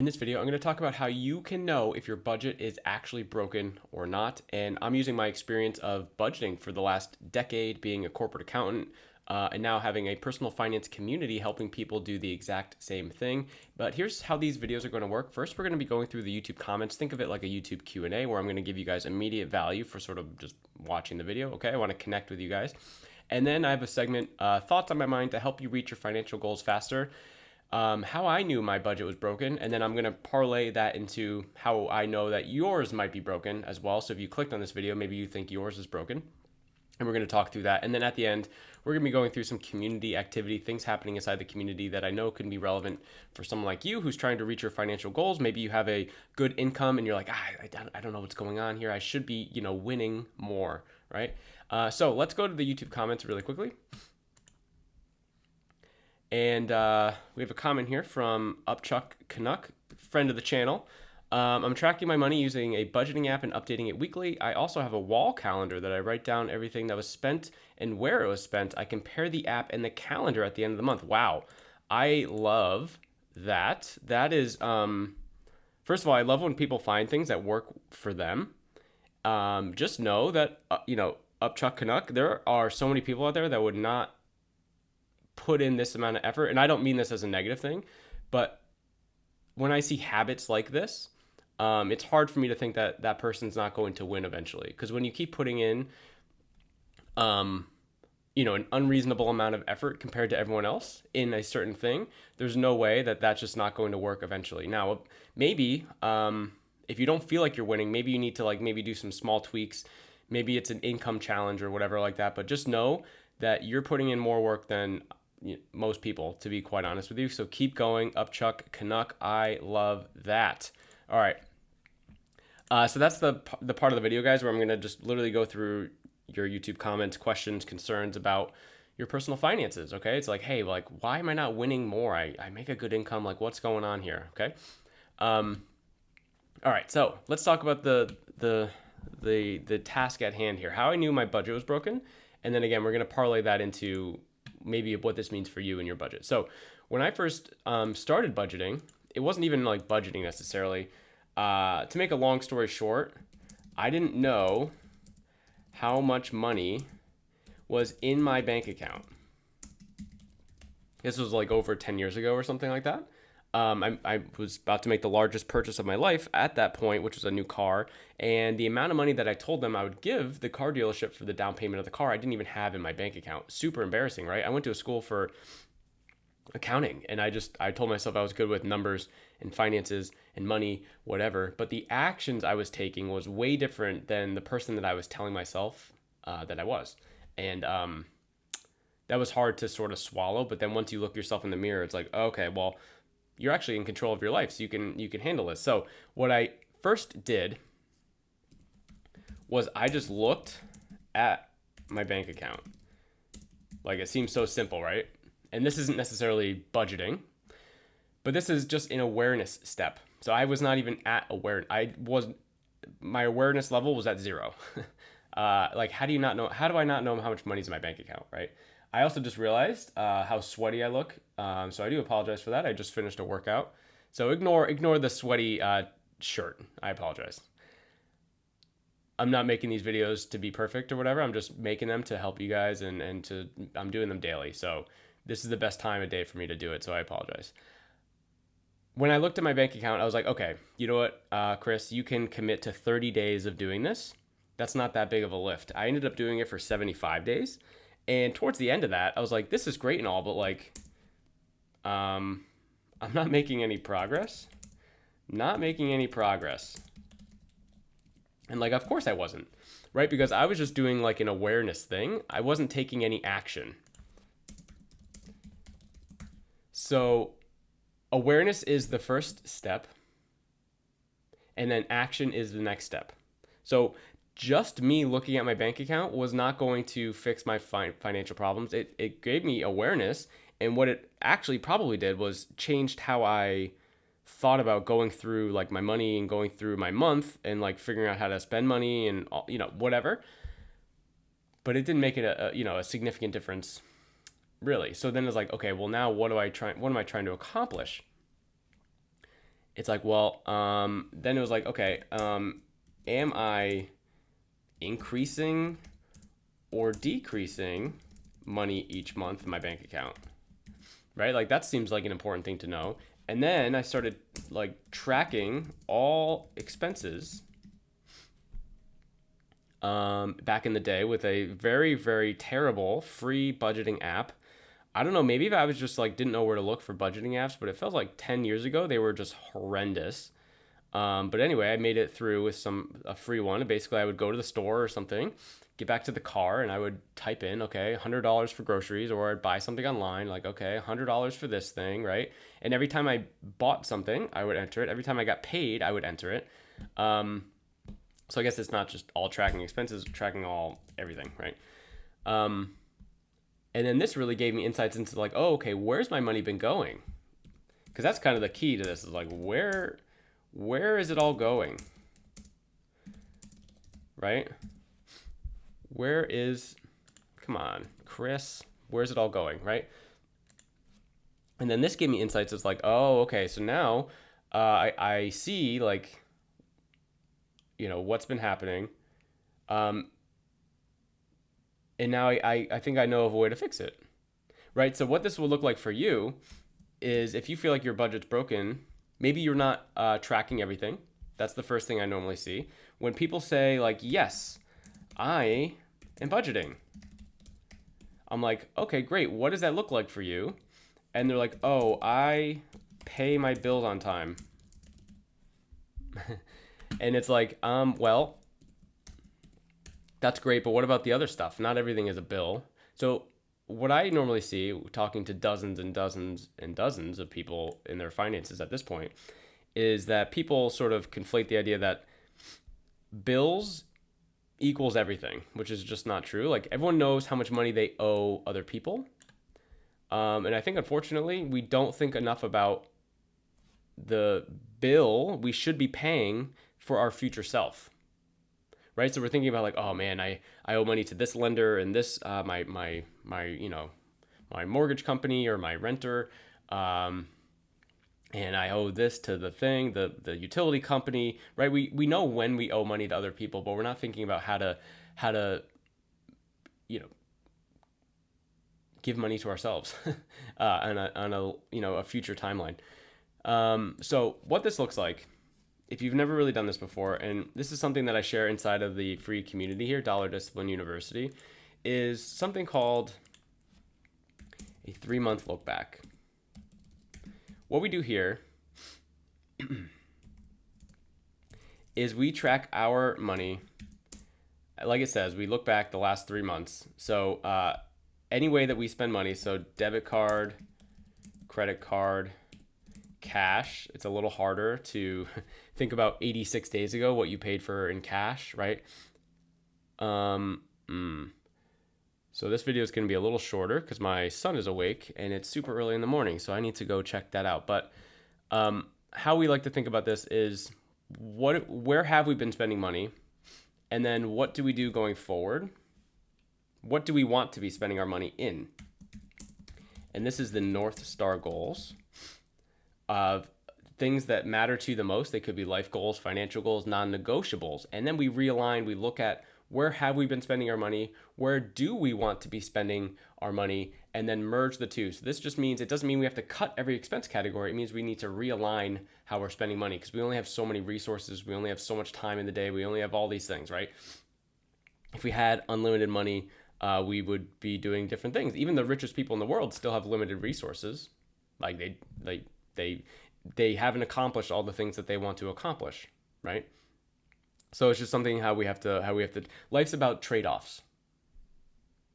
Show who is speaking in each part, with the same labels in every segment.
Speaker 1: this video, I'm going to talk about how you can know if your budget is actually broken or not. And I'm using my experience of budgeting for the last decade, being a corporate accountant, and now having a personal finance community helping people do the exact same thing. But here's how these videos are going to work. First, we're going to be going through the YouTube comments. Think of it like a YouTube Q&A where I'm going to give you guys immediate value for sort of just watching the video. Okay, I want to connect with you guys. And then I have a segment, thoughts on my mind to help you reach your financial goals faster. How I knew my budget was broken, and then I'm going to parlay that into how I know that yours might be broken as well. So if you clicked on this video, maybe you think yours is broken, and we're going to talk through that. And then at the end, we're going to be going through some community activity, things happening inside the community that I know can be relevant for someone like you who's trying to reach your financial goals. Maybe you have a good income and you're like, I don't know what's going on here. I should be, winning more, right? So let's go to the YouTube comments really quickly. And we have a comment here from Upchuck Canuck, friend of the channel. I'm tracking my money using a budgeting app and updating it weekly. I also have a wall calendar that I write down everything that was spent and where it was spent. I compare the app and the calendar at the end of the month. Wow. I love that. That is, first of all, I love when people find things that work for them. Just know that, Upchuck Canuck, there are so many people out there that would not put in this amount of effort. And I don't mean this as a negative thing, but when I see habits like this, it's hard for me to think that that person's not going to win eventually. Because when you keep putting in, an unreasonable amount of effort compared to everyone else in a certain thing, there's no way that that's just not going to work eventually. Now, maybe if you don't feel like you're winning, maybe you need to maybe do some small tweaks. Maybe it's an income challenge or whatever like that. But just know that you're putting in more work than most people, to be quite honest with you. So keep going, Upchuck Canuck. I love that. All right. So that's the part of the video, guys, where I'm going to just literally go through your YouTube comments, questions, concerns about your personal finances. Okay. It's like, hey, why am I not winning more? I make a good income. What's going on here? Okay. All right. So let's talk about the task at hand here. How I knew my budget was broken. And then again, we're going to parlay that into maybe what this means for you and your budget. So when I first started budgeting, it wasn't even budgeting necessarily. To make a long story short, I didn't know how much money was in my bank account. This was over 10 years ago or something like that. I was about to make the largest purchase of my life at that point, which was a new car. And the amount of money that I told them I would give the car dealership for the down payment of the car, I didn't even have in my bank account. Super embarrassing, right? I went to a school for accounting and I told myself I was good with numbers and finances and money, whatever. But the actions I was taking was way different than the person that I was telling myself that I was. And that was hard to sort of swallow. But then once you look yourself in the mirror, it's like, okay, well, you're actually in control of your life, so you can handle this. So what I first did was I just looked at my bank account. It seems so simple, right? And this isn't necessarily budgeting, but this is just an awareness step. So I was not even at my awareness level was at zero. How do I not know how much money's in my bank account, right? I also just realized how sweaty I look. So I do apologize for that. I just finished a workout. So ignore the sweaty shirt. I apologize. I'm not making these videos to be perfect or whatever. I'm just making them to help you guys and I'm doing them daily. So this is the best time of day for me to do it. So I apologize. When I looked at my bank account, I was like, okay, you know what, Chris, you can commit to 30 days of doing this. That's not that big of a lift. I ended up doing it for 75 days. And towards the end of that, I was like, this is great and all, but I'm not making any progress. Not making any progress. And of course I wasn't, right? Because I was just doing an awareness thing. I wasn't taking any action. So awareness is the first step. And then action is the next step. So just me looking at my bank account was not going to fix my financial problems. It gave me awareness. And what it actually probably did was changed how I thought about going through my money and going through my month and figuring out how to spend money and whatever. But it didn't make it a significant difference really. So then it's okay, well now what am I trying to accomplish? it's like, well, then it was like, okay, am I increasing or decreasing money each month in my bank account? Right? Like that seems like an important thing to know. And then I started like tracking all expenses back in the day with a very, very terrible free budgeting app. I don't know, maybe if I was just like didn't know where to look for budgeting apps, but it felt like 10 years ago they were just horrendous. But anyway, I made it through with a free one. Basically, I would go to the store or something, get back to the car, and I would type in, okay, $100 for groceries, or I'd buy something online, like, okay, $100 for this thing, right? And every time I bought something, I would enter it. Every time I got paid, I would enter it. So I guess it's not just all tracking expenses, tracking all everything, right? Um, and then this really gave me insights into like, oh, okay, where's my money been going? Because that's kind of the key to this is like, where is it all going? Right? Where is, come on, Chris, where's it all going? Right? And then this gave me insights. It's like, oh, okay, so now I see like, what's been happening. Um, and now I think I know of a way to fix it. Right? So what this will look like for you is if you feel like your budget's broken, maybe you're not tracking everything. That's the first thing I normally see. When people say, like, yes, I am budgeting, I'm like, okay, great. What does that look like for you? And they're like, oh, I pay my bills on time. And it's like, well, that's great, but what about the other stuff? Not everything is a bill. So what I normally see talking to dozens and dozens and dozens of people in their finances at this point is that people sort of conflate the idea that bills equals everything, which is just not true. Like everyone knows how much money they owe other people. And I think unfortunately we don't think enough about the bill we should be paying for our future self. Right? So we're thinking about like, oh man, I owe money to this lender and this my mortgage company or my renter. And I owe this to the utility company, right? We know when we owe money to other people, but we're not thinking about how to you know give money to ourselves on a future timeline. So what this looks like, if you've never really done this before, and this is something that I share inside of the free community here, Dollar Discipline University, is something called a 3-month look back. What we do here is we track our money. Like it says, we look back the last 3 months. So any way that we spend money, so debit card, credit card, cash, it's a little harder to think about 86 days ago what you paid for in cash, right? So this video is going to be a little shorter because my son is awake and it's super early in the morning, so I need to go check that out. But how we like to think about this is where have we been spending money, and then what do we do going forward? What do we want to be spending our money in? And this is the North Star goals of things that matter to you the most. They could be life goals, financial goals, non-negotiables. And then we realign, we look at where have we been spending our money? Where do we want to be spending our money? And then merge the two. So this just means, it doesn't mean we have to cut every expense category. It means we need to realign how we're spending money because we only have so many resources. We only have so much time in the day. We only have all these things, right? If we had unlimited money, we would be doing different things. Even the richest people in the world still have limited resources. Like they haven't accomplished all the things that they want to accomplish, right? So it's just something how we have to. Life's about trade-offs,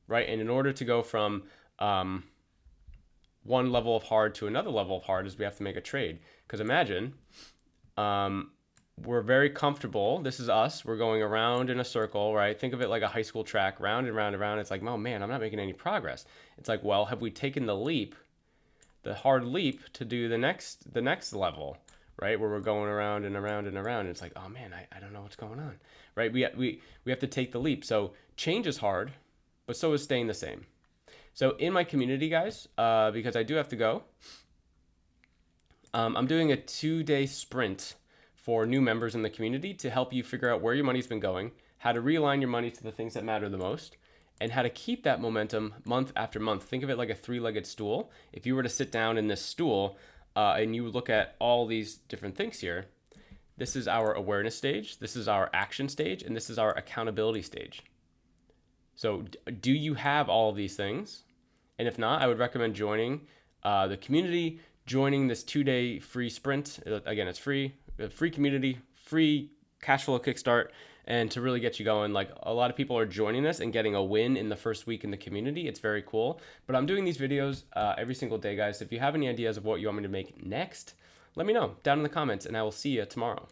Speaker 1: right? And in order to go from one level of hard to another level of hard, is we have to make a trade. Because imagine we're very comfortable. This is us. We're going around in a circle, right? Think of it like a high school track, round and round and round. It's like, oh man, I'm not making any progress. It's like, well, have we taken the leap, the hard leap, to do the next level, right? Where we're going around and around and around. And it's like, oh man, I don't know what's going on, right? We have to take the leap. So change is hard, but so is staying the same. So in my community, guys, because I do have to go, I'm doing a 2-day sprint for new members in the community to help you figure out where your money's been going, how to realign your money to the things that matter the most, and how to keep that momentum month after month. Think of it like a three-legged stool. If you were to sit down in this stool and you look at all these different things here, this is our awareness stage, this is our action stage, and this is our accountability stage. So do you have all of these things? And if not, I would recommend joining the community, joining this 2-day free sprint. Again, it's free, a free community, free cash flow kickstart, and to really get you going. Like, a lot of people are joining this and getting a win in the first week in the community. It's very cool. But I'm doing these videos every single day, guys. If you have any ideas of what you want me to make next, let me know down in the comments, and I will see you tomorrow.